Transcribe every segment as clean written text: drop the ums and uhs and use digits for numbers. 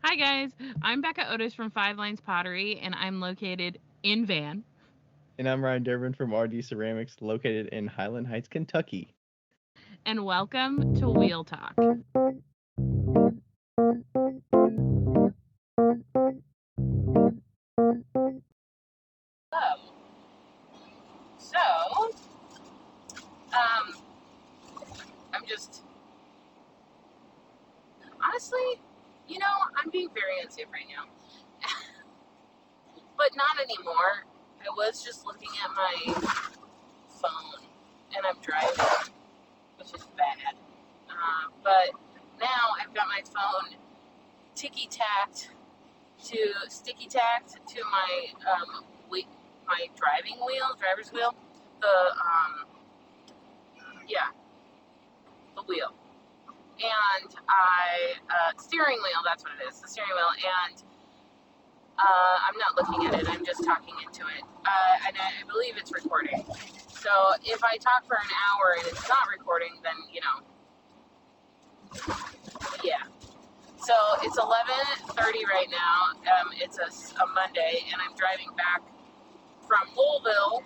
Hi, guys. I'm Becca Otis from Five Lines Pottery, and I'm located in Van. And I'm Ryan Durbin from RD Ceramics, located in Highland Heights, Kentucky. And welcome to Wheel Talk. Hello. So, um, I'm just honestly, I'm being very unsafe right now, but not anymore. I was just looking at my phone, and I'm driving, which is bad. But now I've got my phone sticky tacked to my my driver's wheel. The yeah, the wheel, and steering wheel. That's what it is, the steering wheel. And I'm not looking at it. I'm just talking into it, and I believe it's recording. So if I talk for an hour and it's not recording, then yeah. So it's 11:30 right now. It's a Monday, and I'm driving back from Louisville,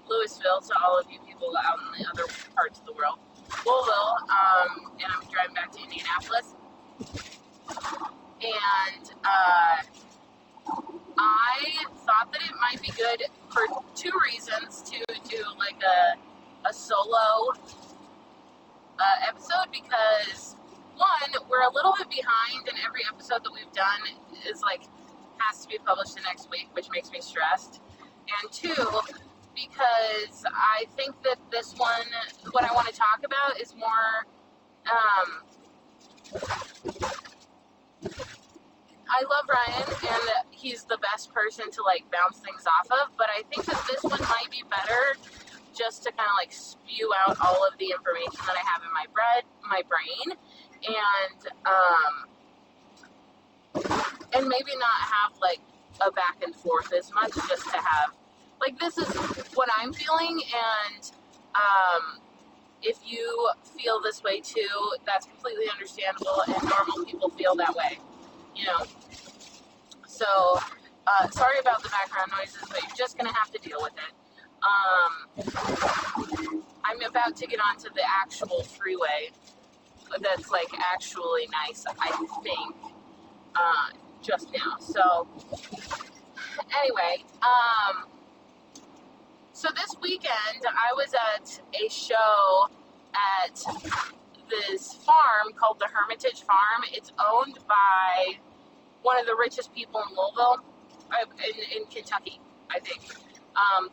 to all of you people out in the other parts of the world. Louisville, and I'm driving back to Indianapolis. And I thought that it might be good for two reasons to do like a solo episode, because one, we're a little bit behind, and every episode that we've done is has to be published the next week, which makes me stressed. And two, because I think that this one, what I want to talk about is more, I love Ryan, and he's the best person to bounce things off of, but I think that this one might be better just to kind of spew out all of the information that I have in my brain, and maybe not have a back and forth as much, just to have this is what I'm feeling. And if you feel this way too, that's completely understandable, and normal people feel that way, you know. So sorry about the background noises, but you're just gonna have to deal with it. I'm about to get onto the actual freeway that's actually nice, I think, just now. So anyway, so this weekend I was at a show at this farm called the Hermitage Farm. It's owned by one of the richest people in Louisville, in Kentucky, I think.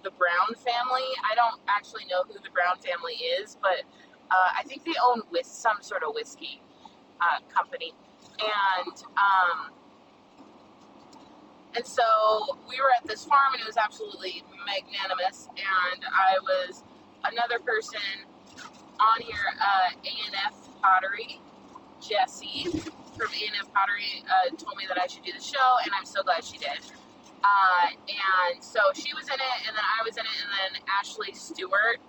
The Brown family. I don't actually know who the Brown family is, but I think they own with some sort of whiskey company. And so we were at this farm, and it was absolutely magnanimous. And I was another person on here, A&F Pottery, Jessie from A&F Pottery, told me that I should do the show, and I'm so glad she did. And so she was in it, and then I was in it, and then Ashley Stewart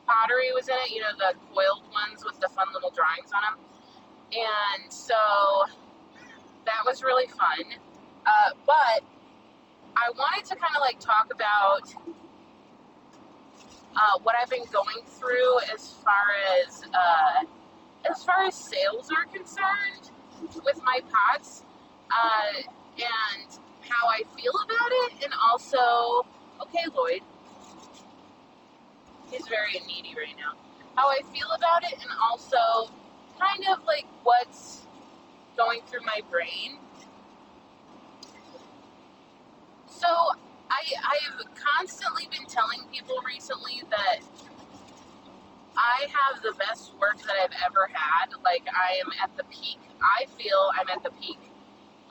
Pottery was in it, the coiled ones with the fun little drawings on them. And so that was really fun. But I wanted to kind of talk about what I've been going through as far as sales are concerned with my pots, and how I feel about it, and also, okay, Lloyd, he's very needy right now. How I feel about it, and also kind of what's going through my brain. So I've constantly been telling people recently that I have the best work that I've ever had. I am at the peak. I feel I'm at the peak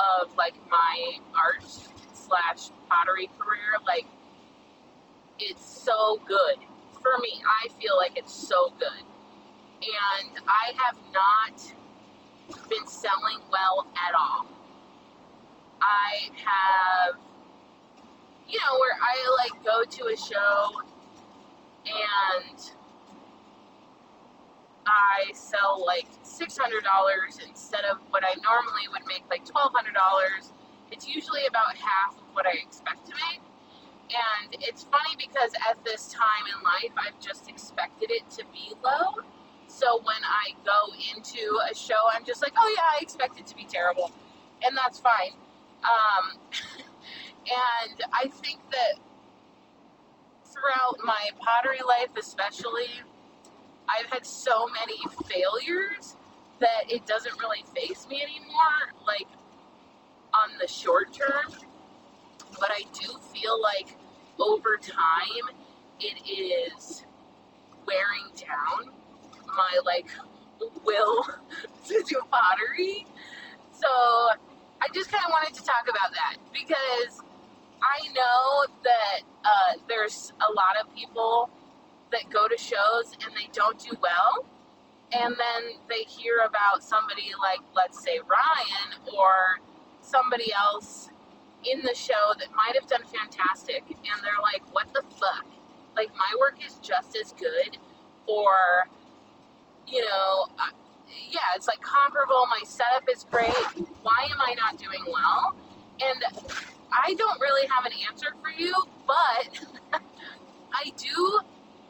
of my art / pottery career. It's so good for me. I feel like it's so good, and I have not been selling well at all. I have, where I go to a show, and I sell like $600 instead of what I normally would make, like $1,200. It's usually about half of what I expect to make. And it's funny because at this time in life, I've just expected it to be low. So when I go into a show, I'm just like, oh yeah, I expect it to be terrible. And that's fine. And I think that throughout my pottery life especially, I've had so many failures that it doesn't really faze me anymore, like on the short term. But I do feel like over time it is wearing down my like will to do pottery. So I just kind of wanted to talk about that because I know that there's a lot of people that go to shows and they don't do well, and then they hear about somebody like, let's say, Ryan or somebody else in the show that might have done fantastic, and they're like, what the fuck? Like, my work is just as good, or, you know, yeah, it's like comparable, my setup is great, why am I not doing well? And I don't really have an answer for you, but I do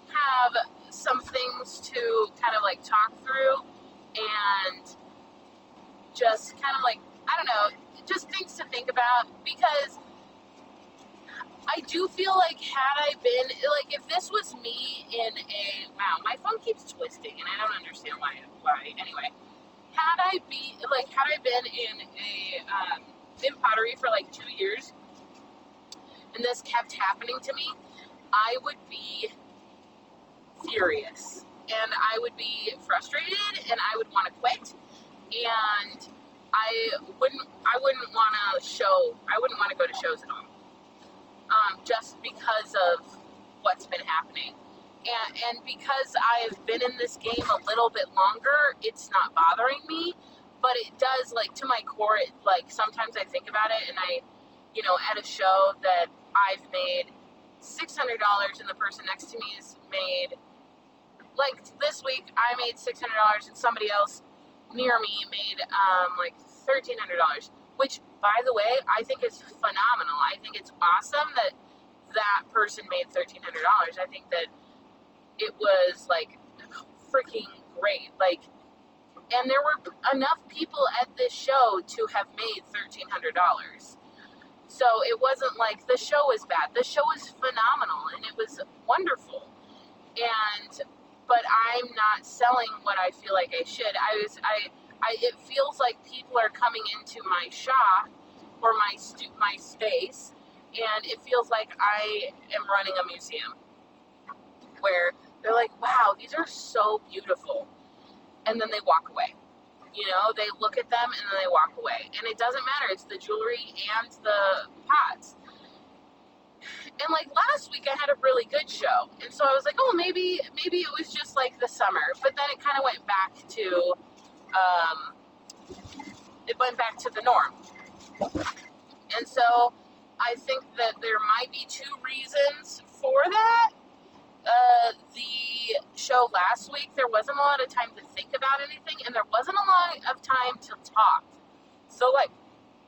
have some things to kind of like talk through and just kind of like, I don't know, just things to think about, because I do feel like had I been, like if this was me in a, wow, my phone keeps twisting and I don't understand why, anyway, had I been in pottery for like 2 years and this kept happening to me, I would be furious and I would be frustrated and I would want to quit, and I wouldn't want to go to shows at all, just because of what's been happening, and because I've been in this game a little bit longer, it's not bothering me, but it does, like, to my core, it, like, sometimes I think about it and I, you know, at a show that I've made $600 and the person next to me has made, like this week I made $600 and somebody else near me made like $1,300, which, by the way, I think is phenomenal. I think it's awesome that that person made $1,300. I think that it was like freaking great. Like, and there were enough people at this show to have made $1,300. So it wasn't like the show was bad. The show was phenomenal and it was wonderful. But I'm not selling what I feel like I should. It feels like people are coming into my shop or my space, and it feels like I am running a museum where they're like, wow, these are so beautiful. And then they walk away. You know, they look at them and then they walk away. And it doesn't matter. It's the jewelry and the pots. And like last week I had a really good show. And so I was like, oh, maybe it was just like the summer. But then it kind of went back to, the norm. And so I think that there might be two reasons for that. The show last week, there wasn't a lot of time to think about anything, and there wasn't a lot of time to talk. So, like,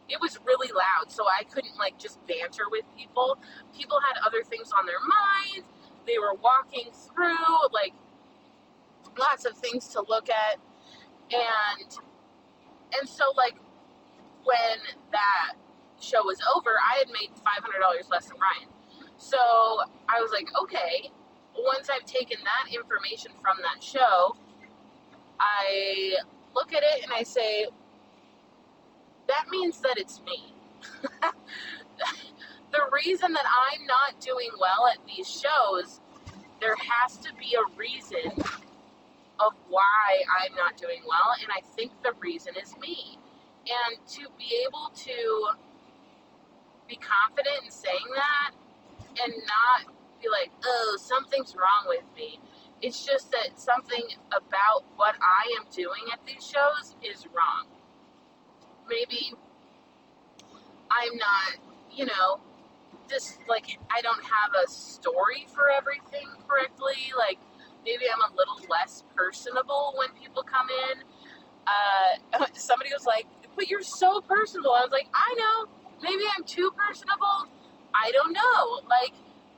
it was really loud, so I couldn't, like, just banter with people. People had other things on their mind. They were walking through, like, lots of things to look at. And so, like, when that show was over, I had made $500 less than Ryan. So I was like, okay, once I've taken that information from that show, I look at it and I say, that means that it's me. The reason that I'm not doing well at these shows, there has to be a reason of why I'm not doing well, and I think the reason is me. And to be able to be confident in saying that and not be like, oh, something's wrong with me. It's just that something about what I am doing at these shows is wrong. Maybe I'm not, you know, just like I don't have a story for everything correctly. Like maybe I'm a little less personable when people come in. Somebody was like, but you're so personable. I was like, I know. Maybe I'm too personable. I don't know. Like,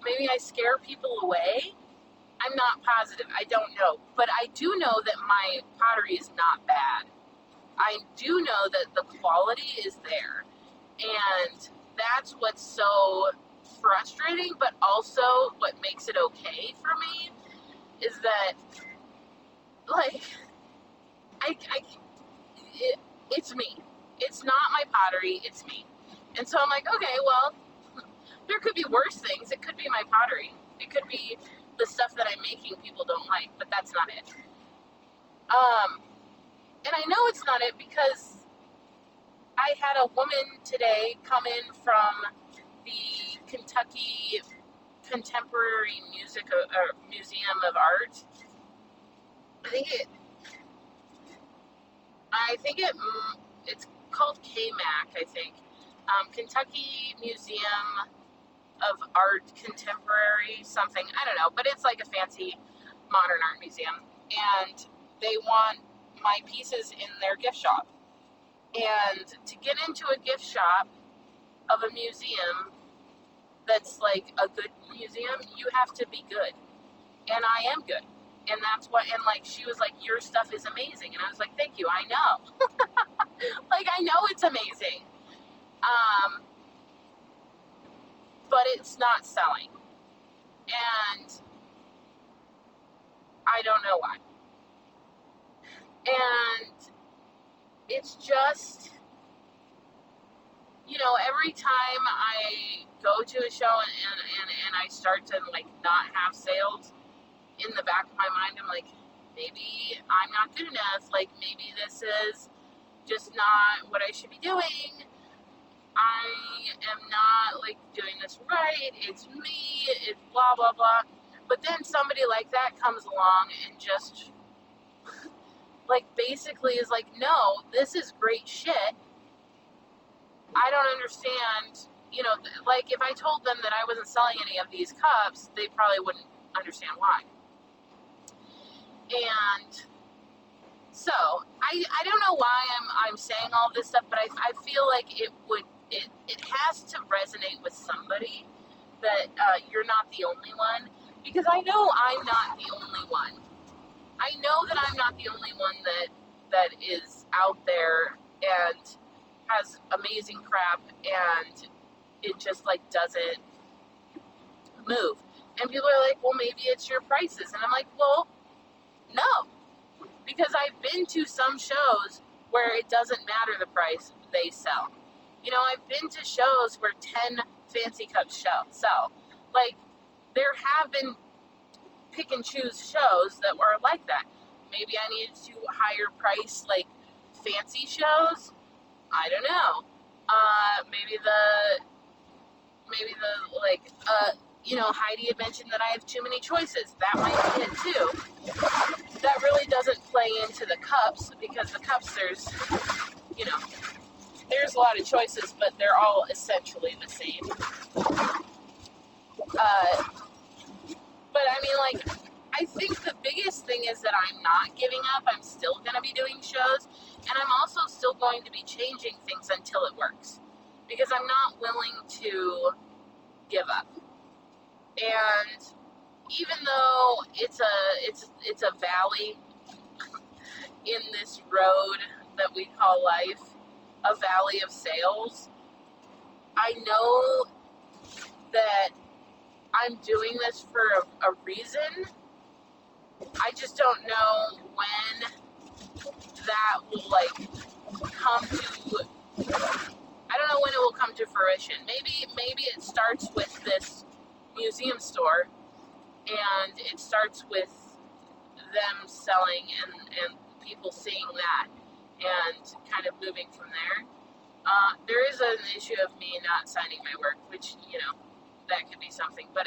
maybe I scare people away. I'm not positive. I don't know. But I do know that my pottery is not bad. I do know that the quality is there. And that's what's so frustrating, but also what makes it okay for me is that, like, it's me. It's not my pottery, it's me. And so I'm like, okay, well, there could be worse things. It could be my pottery. It could be the stuff that I'm making people don't like, but that's not it. And I know it's not it because I had a woman today come in from the Kentucky Contemporary Music Museum of Art. It's called KMAC, I think. Kentucky Museum of Art Contemporary something. I don't know, but it's like a fancy modern art museum. And they want my pieces in their gift shop. And to get into a gift shop of a museum that's like a good museum, you have to be good. And I am good. And that's what, and like, she was like, your stuff is amazing. And I was like, thank you, I know. Like, I know it's amazing. But it's not selling. And I don't know why. And it's just, you know, every time I go to a show and I start to like not have sales, in the back of my mind, I'm like, maybe I'm not good enough. Like, maybe this is just not what I should be doing. I am not like doing this right. It's me. It's blah, blah, blah. But then somebody like that comes along and just like basically is like, no, this is great shit. I don't understand. You know, like if I told them that I wasn't selling any of these cups, they probably wouldn't understand why. And so I don't know why I'm saying all this stuff, but I feel like it has to resonate with somebody that you're not the only one, because I know I'm not the only one. I know that I'm not the only one that is out there and has amazing crap and it just like doesn't move. And people are like, well, maybe it's your prices. And I'm like, well, no. Because I've been to some shows where it doesn't matter the price they sell. You know, I've been to shows where 10 fancy cups sell. Like, there have been pick and choose shows that were like that. Maybe I needed to higher price, like, fancy shows. I don't know. Maybe you know, Heidi had mentioned that I have too many choices. That might be it too. That really doesn't play into the cups, because the cups, there's a lot of choices, but they're all essentially the same. But I mean, like, I think the biggest thing is that I'm not giving up. I'm still going to be doing shows, and I'm also still going to be changing things until it works, because I'm not willing to give up. And even though it's a valley in this road that we call life, a valley of sales, I know that I'm doing this for a reason. I just don't know when that will like come to, I don't know when it will come to fruition. Maybe it starts with this museum store, and it starts with them selling and people seeing that and kind of moving from there. There is an issue of me not signing my work, which, you know, that could be something, but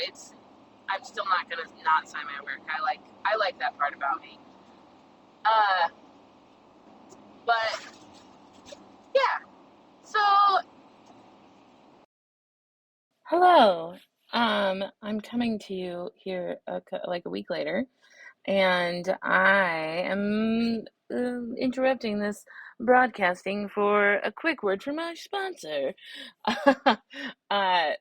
I'm still not going to not sign my work. I like that part about me. But yeah, so Hello. I'm coming to you here like a week later. and I am interrupting this broadcasting for a quick word from my sponsor. I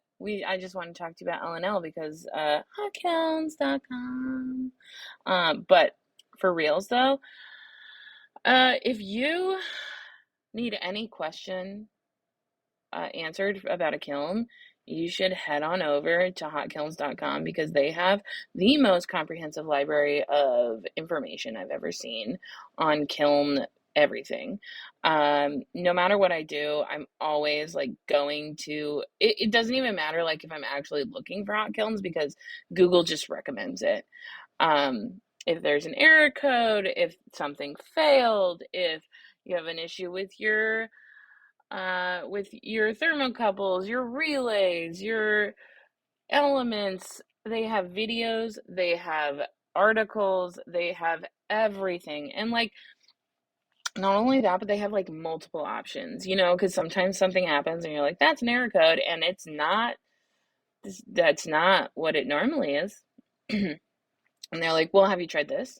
just want to talk to you about L&L because hotcounts.com. But for reals though, if you need any question answered about a kiln, you should head on over to hotkilns.com because they have the most comprehensive library of information I've ever seen on kiln everything. No matter what I do, I'm always like going to it doesn't even matter like if I'm actually looking for hot kilns because Google just recommends it. If there's an error code, if something failed, if you have an issue with your thermocouples, your relays, your elements. They have videos, they have articles, they have everything. And like, not only that, but they have like multiple options, because sometimes something happens and you're like, that's an error code, and that's not what it normally is. And they're like, well, have you tried this?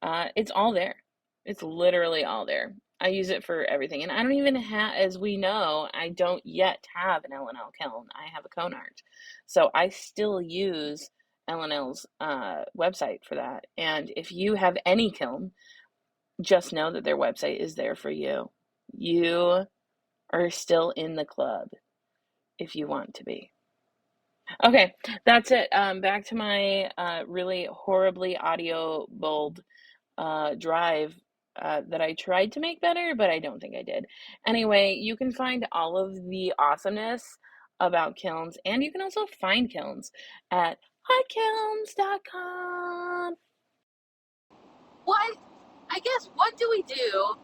It's all there. It's literally all there. I use it for everything. And I don't even have, as we know, I don't yet have an L&L kiln. I have a Conart. So I still use L&L's website for that. And if you have any kiln, just know that their website is there for you. You are still in the club if you want to be. Okay, that's it. Back to my really horribly audio bold drive that I tried to make better, but I don't think I did. Anyway, you can find all of the awesomeness about kilns, and you can also find kilns at hotkilns.com. What do we do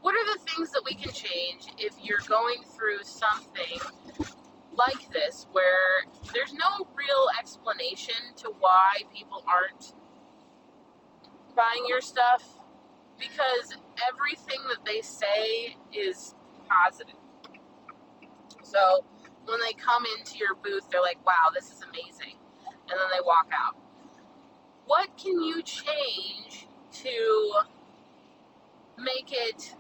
what are the things that we can change if you're going through something like this where there's no real explanation to why people aren't buying your stuff, because everything that they say is positive. So when they come into your booth, they're like, wow, this is amazing. And then they walk out. What can you change to make it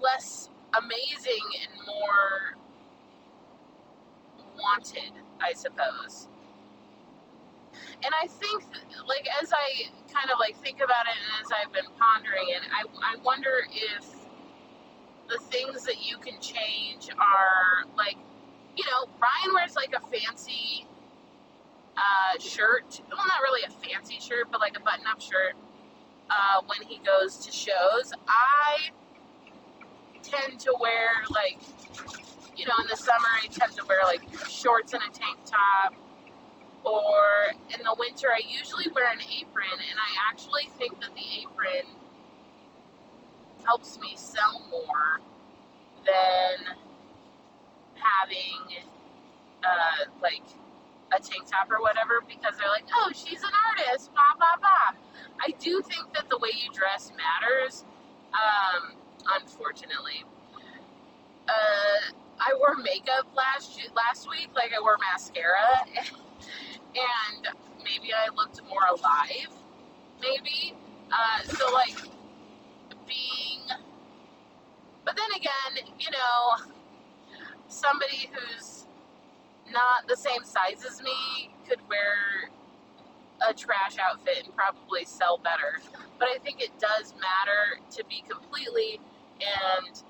less amazing and more wanted, I suppose? And I think, like, as I kind of, like, think about it and as I've been pondering it, I wonder if the things that you can change are, like, Ryan wears, like, a fancy shirt. Well, not really a fancy shirt, but, like, a button-up shirt when he goes to shows. I tend to wear, like, in the summer, I tend to wear, like, shorts and a tank top. Or in the winter, I usually wear an apron, and I actually think that the apron helps me sell more than having, like, a tank top or whatever, because they're like, oh, she's an artist, blah, blah, blah. I do think that the way you dress matters, unfortunately. I wore makeup last week, like I wore mascara, and maybe I looked more alive, maybe. So, like, but then again, somebody who's not the same size as me could wear a trash outfit and probably sell better. But I think it does matter, to be completely and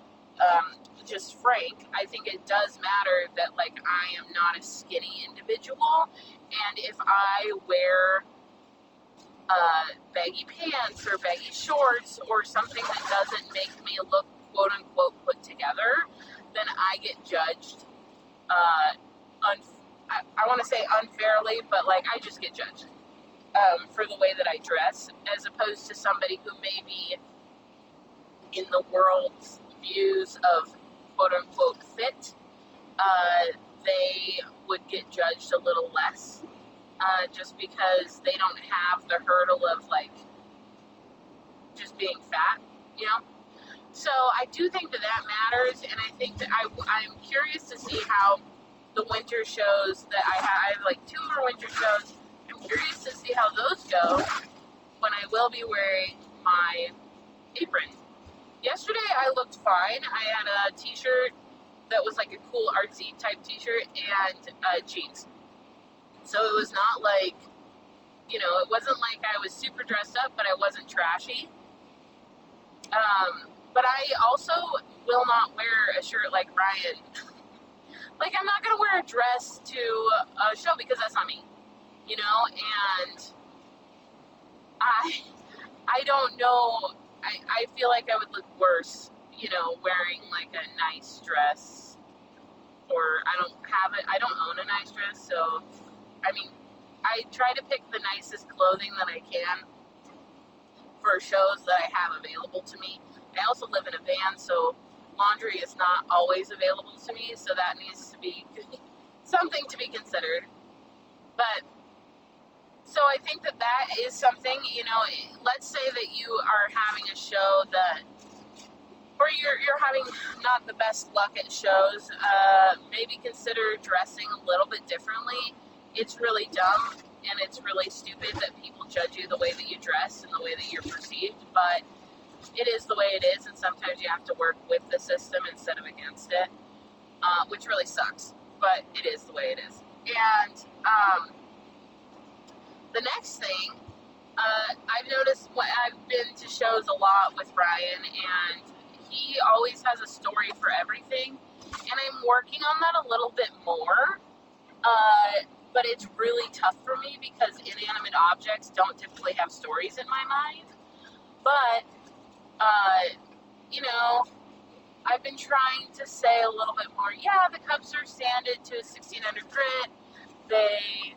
just frank, I think it does matter that, like, I am not a skinny individual, and if I wear baggy pants or baggy shorts or something that doesn't make me look quote unquote put together, then I get judged I want to say unfairly, but, like, I just get judged for the way that I dress, as opposed to somebody who may be in the world's views of quote unquote fit. They would get judged a little less, just because they don't have the hurdle of, like, just being fat, So I do think that matters, and I think that I'm curious to see how the winter shows that I have like 2 more winter shows. I'm I'm curious to see how those go when I will be wearing my apron. Yesterday I looked fine. I had a t-shirt that was like a cool artsy type t-shirt and jeans. So it was not like, you know, it wasn't like I was super dressed up, but I wasn't trashy. But I also will not wear a shirt like Ryan. Like, I'm not going to wear a dress to a show because that's not me, you know? And I don't know. I feel like I would look worse, you know, wearing like a nice dress, or I don't own a nice dress. So, I mean, I try to pick the nicest clothing that I can for shows that I have available to me. I also live in a van, so laundry is not always available to me, so that needs to be something to be considered. But so I think that is something, you know, let's say that you are having a show that, or you're having not the best luck at shows, maybe consider dressing a little bit differently. It's really dumb and it's really stupid that people judge you the way that you dress and the way that you're perceived, but it is the way it is, and sometimes you have to work with the system instead of against it, which really sucks, but it is the way it is. And the next thing, I've noticed I've been to shows a lot with Ryan, and he always has a story for everything, and I'm working on that a little bit more, but it's really tough for me because inanimate objects don't typically have stories in my mind. But you know, I've been trying to say a little bit more, yeah, the cups are sanded to 1600 grit. They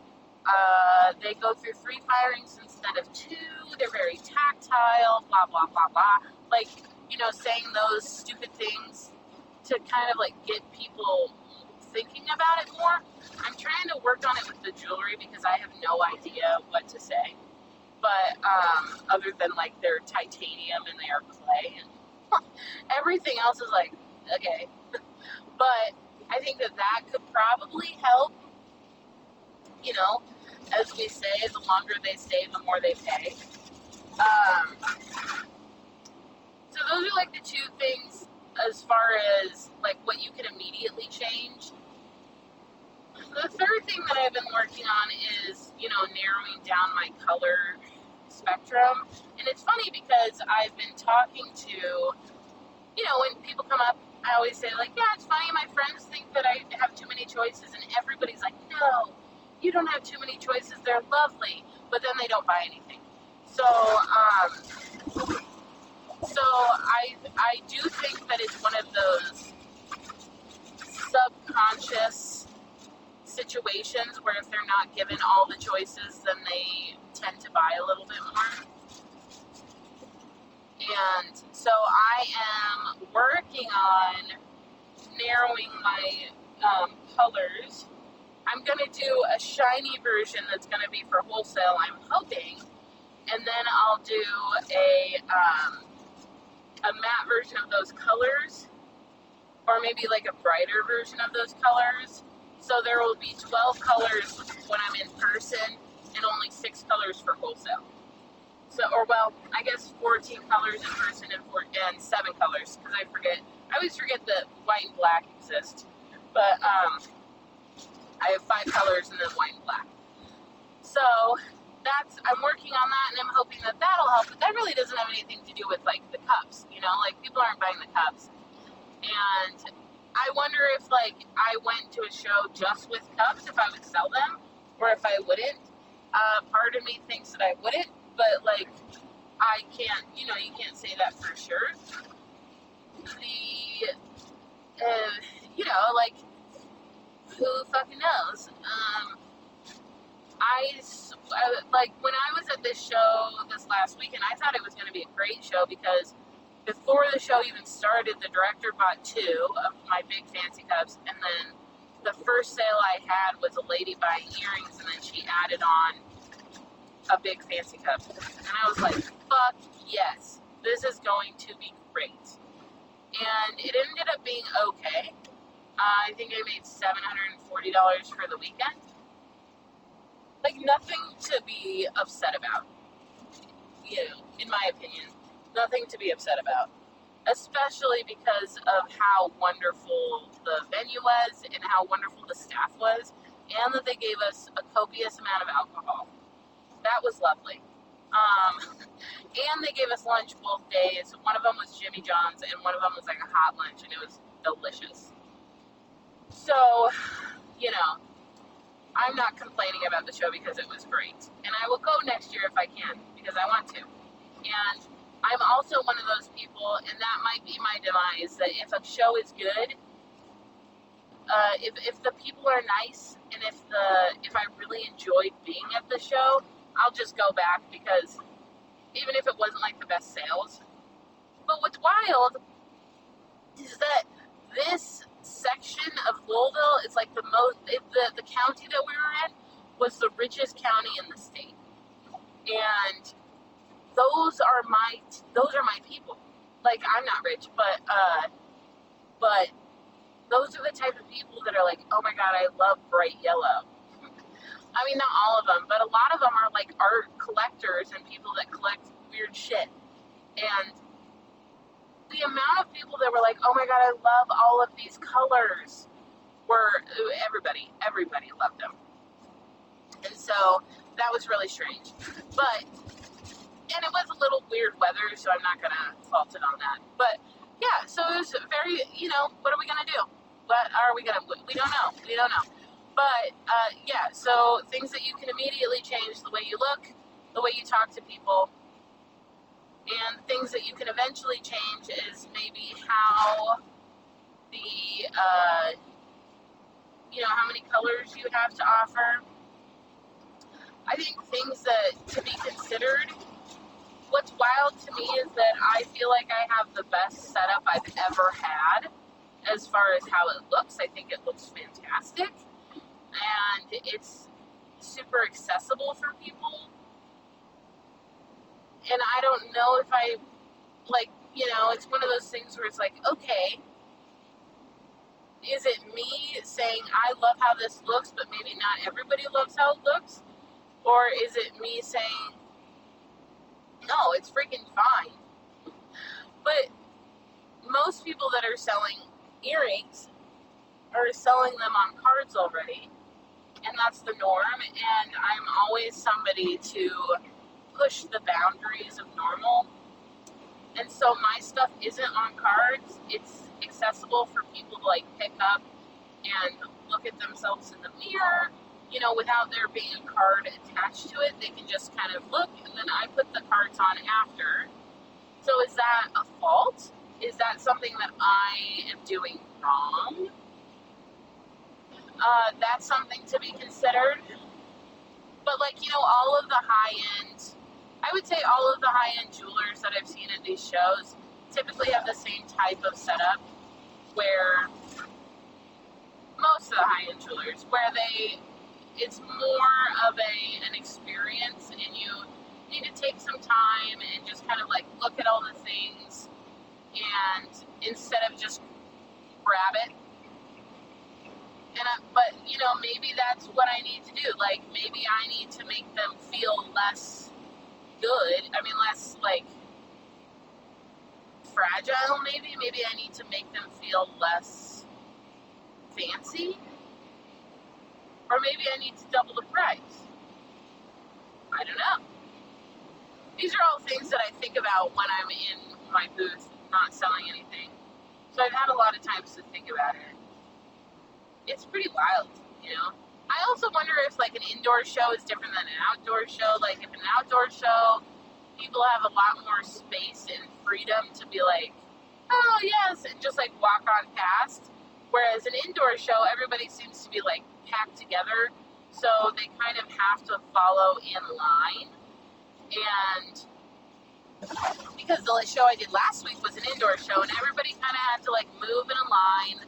go through 3 firings instead of 2. They're very tactile, blah, blah, blah, blah. Like, you know, saying those stupid things to kind of like get people thinking about it more. I'm trying to work on it with the jewelry because I have no idea what to say. But other than like they're titanium and they are clay, and everything else is like, okay. But I think that could probably help. You know, as we say, the longer they stay, the more they pay. So those are like the 2 things as far as like what you can immediately change. The third thing that I've been working on is, you know, narrowing down my color spectrum. And it's funny because I've been talking to, you know, when people come up, I always say like, yeah, it's funny, my friends think that I have too many choices, and everybody's like, no, you don't have too many choices, they're lovely, but then they don't buy anything. So, I do think that it's one of those subconscious situations where if they're not given all the choices, then they tend to buy a little bit more. And so I am working on narrowing my colors. I'm going to do a shiny version that's going to be for wholesale, I'm hoping. And then I'll do a matte version of those colors, or maybe like a brighter version of those colors. So there will be 12 colors when I'm in person and only 6 colors for wholesale. So, or well, I guess 14 colors in person and 7 colors, because I always forget that white and black exist. But I have 5 colors and then white and black. So I'm working on that, and I'm hoping that that'll help. But that really doesn't have anything to do with like the cups, you know, like people aren't buying the cups. And I wonder if like I went to a show just with cups, if I would sell them, or if I wouldn't. Part of me thinks that I wouldn't, but like I can't, you know, you can't say that for sure. You know, like who fucking knows? Like when I was at this show this last weekend, I thought it was going to be a great show because before the show even started, the director bought 2 of my big fancy cups, and then the first sale I had was a lady buying earrings, and then she added on a big fancy cup. And I was like, fuck yes, this is going to be great. And it ended up being okay. I think I made $740 for the weekend. like, nothing to be upset about, in my opinion. Nothing to be upset about. Especially because of how wonderful the venue was and how wonderful the staff was, and that they gave us a copious amount of alcohol. That was lovely. And they gave us lunch both days. One of them was Jimmy John's, and one of them was like a hot lunch, and it was delicious. So, I'm not complaining about the show because it was great. And I will go next year if I can, because I want to. And I'm also one of those people, and that might be my demise, that if a show is good, if the people are nice, and if I really enjoyed being at the show, I'll just go back, because even if it wasn't like the best sales. But what's wild is that this section of Louisville is like the county that we were in was the richest county in the state. And those are my people. Like, I'm not rich, but those are the type of people that are like, oh my God, I love bright yellow. I mean, not all of them, but a lot of them are like art collectors and people that collect weird shit. And the amount of people that were like, oh my God, I love all of these colors, were everybody loved them. And so that was really strange. And it was a little weird weather, so I'm not going to fault it on that. But yeah, so it was very, what are we going to do? What are we going to, we don't know. But, yeah, so things that you can immediately change: the way you look, the way you talk to people, and things that you can eventually change is maybe how how many colors you have to offer. I think things that to be considered. What's wild to me is that I feel like I have the best setup I've ever had as far as how it looks. I think it looks fantastic. And it's super accessible for people. And I don't know if I, it's one of those things where it's like, okay, is it me saying I love how this looks, but maybe not everybody loves how it looks? Or is it me saying, no, it's freaking fine? But most people that are selling earrings are selling them on cards already. And that's the norm, and I'm always somebody to push the boundaries of normal. And so my stuff isn't on cards. It's accessible for people to pick up and look at themselves in the mirror, without there being a card attached to it. They can just kind of look, and then I put the cards on after. So is that a fault? Is that something that I am doing wrong? That's something to be considered. But all of the high-end, I would say all of the high-end jewelers that I've seen at these shows typically have the same type of setup, where most of the high-end jewelers, where it's more of an experience, and you need to take some time and just kind of look at all the things, and instead of just grab it. But maybe that's what I need to do. Maybe I need to make them feel less good. I mean, less fragile. Maybe I need to make them feel less fancy, or maybe I need to double the price. I don't know. These are all things that I think about when I'm in my booth, not selling anything. So I've had a lot of times to think about it. It's pretty wild, I also wonder if an indoor show is different than an outdoor show. If an outdoor show, people have a lot more space and freedom to be oh yes, and just walk on past. Whereas an indoor show, everybody seems to be packed together, so they kind of have to follow in line. And because the show I did last week was an indoor show, and everybody kind of had to move in a line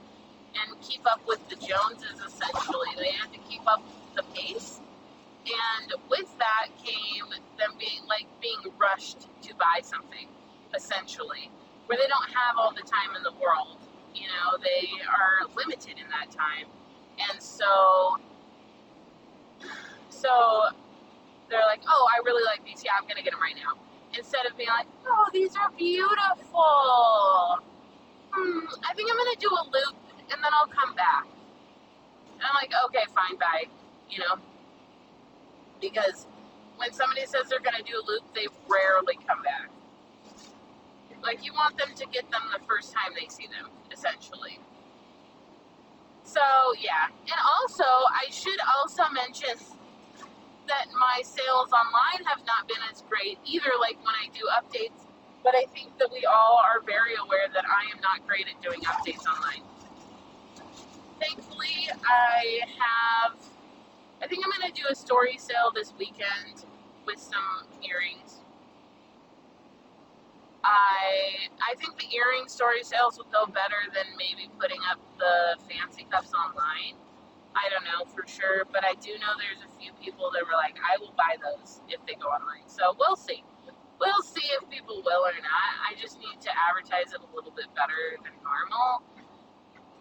and keep up with the Joneses, essentially. They had to keep up the pace. And with that came them being rushed to buy something, essentially, where they don't have all the time in the world. They are limited in that time. And so So they're like, oh, I really like these. Yeah, I'm going to get them right now. Instead of being like, oh, these are beautiful. I think I'm going to do a loop and then I'll come back. And I'm like, okay, fine, bye. You know, because when somebody says they're going to do a loop, they rarely come back. Like, you want them to get them the first time they see them, essentially. So, yeah. And also, I should also mention that my sales online have not been as great either, like when I do updates. But I think that we all are very aware that I am not great at doing updates online. Thankfully, I think I'm going to do a story sale this weekend with some earrings. I think the earring story sales will go better than maybe putting up the fancy cups online. I don't know for sure, but I do know there's a few people that were like, I will buy those if they go online. So we'll see. We'll see if people will or not. I just need to advertise it a little bit better than normal.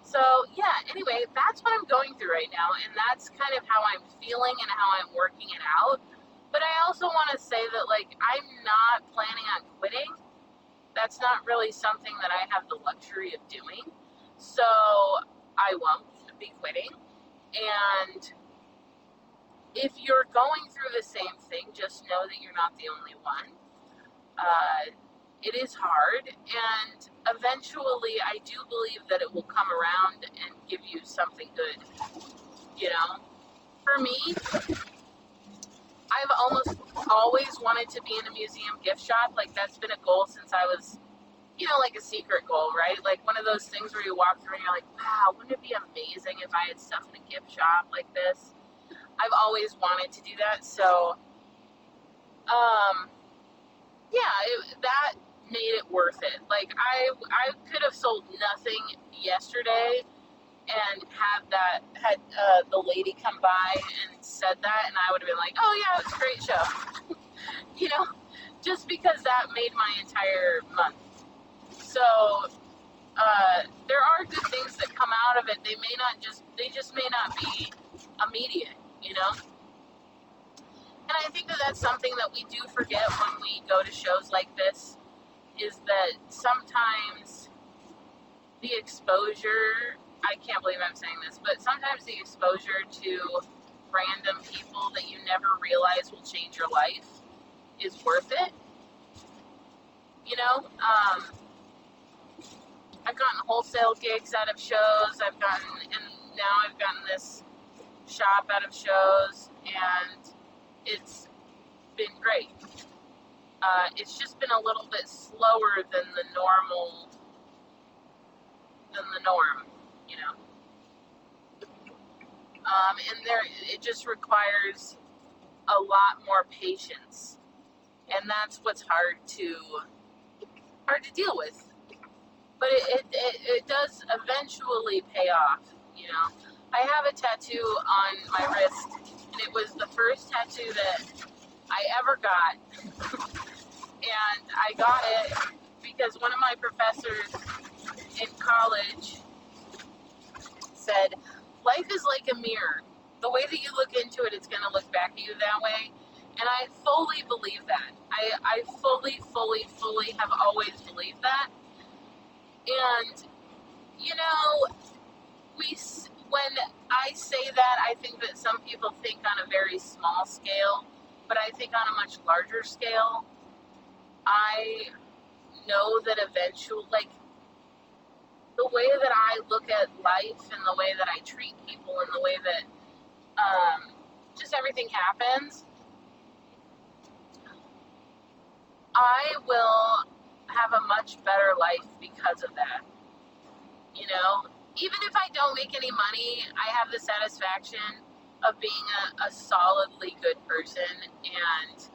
So yeah, anyway, that's what I'm going through right now, and that's kind of how I'm feeling and how I'm working it out. But I also want to say that, like, I'm not planning on quitting. That's not really something that I have the luxury of doing. So I won't be quitting. And if you're going through the same thing, just know that you're not the only one. It is hard, and eventually I do believe that it will come around and give you something good. You know, for me, I've almost always wanted to be in a museum gift shop. Like, that's been a goal since I was, you know, like a secret goal, right? Like one of those things where you walk through and you're like, wow, wouldn't it be amazing if I had stuff in a gift shop like this? I've always wanted to do that. So, that made it worth it. Like, I could have sold nothing yesterday and had the lady come by and said that, and I would have been like, oh yeah, it was a great show. You know, just because that made my entire month. So there are good things that come out of it. They just may not be immediate, you know. And I think that that's something that we do forget when we go to shows like this, is that sometimes the exposure, I can't believe I'm saying this, but sometimes the exposure to random people that you never realize will change your life is worth it. You know, I've gotten wholesale gigs out of shows. And now I've gotten this shop out of shows, and it's been great. It's just been a little bit slower than the norm, you know. And it just requires a lot more patience, and that's what's hard to deal with. But it does eventually pay off, you know. I have a tattoo on my wrist, and it was the first tattoo that I ever got. And I got it because one of my professors in college said, life is like a mirror. The way that you look into it, it's going to look back at you that way. And I fully believe that. I fully have always believed that. And, you know, when I say that, I think that some people think on a very small scale, but I think on a much larger scale, I know that eventually, like, the way that I look at life and the way that I treat people and the way that just everything happens, I will have a much better life because of that. You know, even if I don't make any money, I have the satisfaction of being a solidly good person, and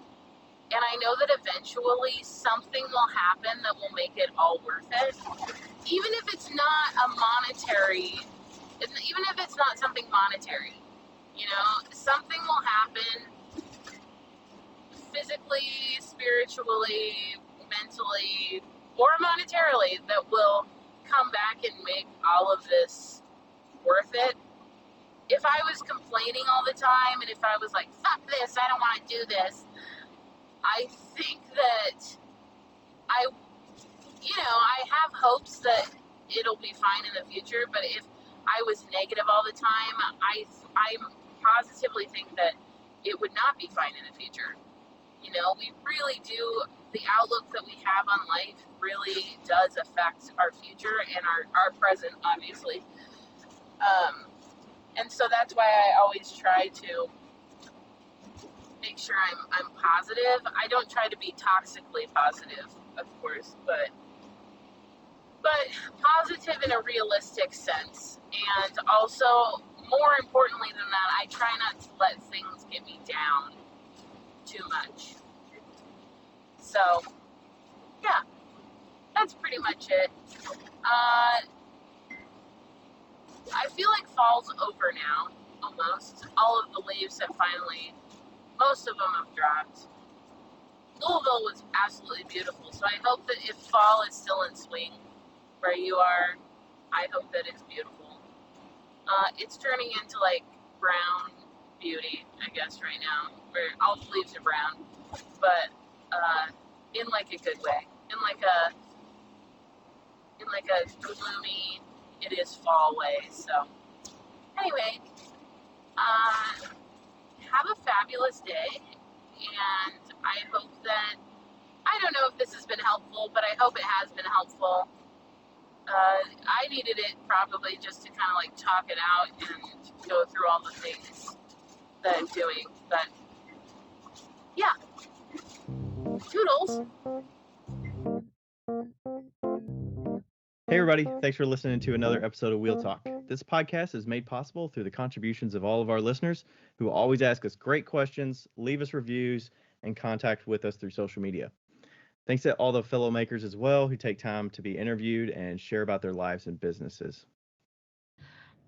I know that eventually something will happen that will make it all worth it. Even if it's not even if it's not something monetary, you know, something will happen physically, spiritually, mentally, or monetarily that will come back and make all of this worth it. If I was complaining all the time, and if I was like, fuck this, I don't want to do this, I think that I have hopes that it'll be fine in the future, but if I was negative all the time, I positively think that it would not be fine in the future. You know, we really do, the outlook that we have on life really does affect our future and our present, obviously. And so that's why I always try to make sure I'm positive. I don't try to be toxically positive, of course, but positive in a realistic sense. And also, more importantly than that, I try not to let things get me down too much. So, yeah, that's pretty much it. I feel like fall's over now, almost. All of the leaves have finally, most of them have dropped. Louisville was absolutely beautiful, so I hope that if fall is still in swing where you are, I hope that it's beautiful. It's turning into like brown beauty, I guess, right now, where all the leaves are brown, but in like a good way, in like a gloomy, it is fall way. So anyway, have a fabulous day, and I hope that, I don't know if this has been helpful, but I hope it has been helpful. I needed it probably just to kind of like talk it out and go through all the things that I'm doing. But yeah, toodles. Hey everybody, thanks for listening to another episode of Wheel Talk. This podcast is made possible through the contributions of all of our listeners who always ask us great questions, leave us reviews, and contact with us through social media. Thanks to all the fellow makers as well who take time to be interviewed and share about their lives and businesses.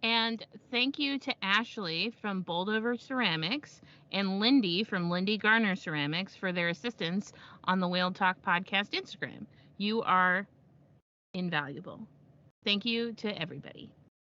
And thank you to Ashley from Boldover Ceramics and Lindy from Lindy Garner Ceramics for their assistance on the Wheel Talk Podcast Instagram. You are invaluable. Thank you to everybody.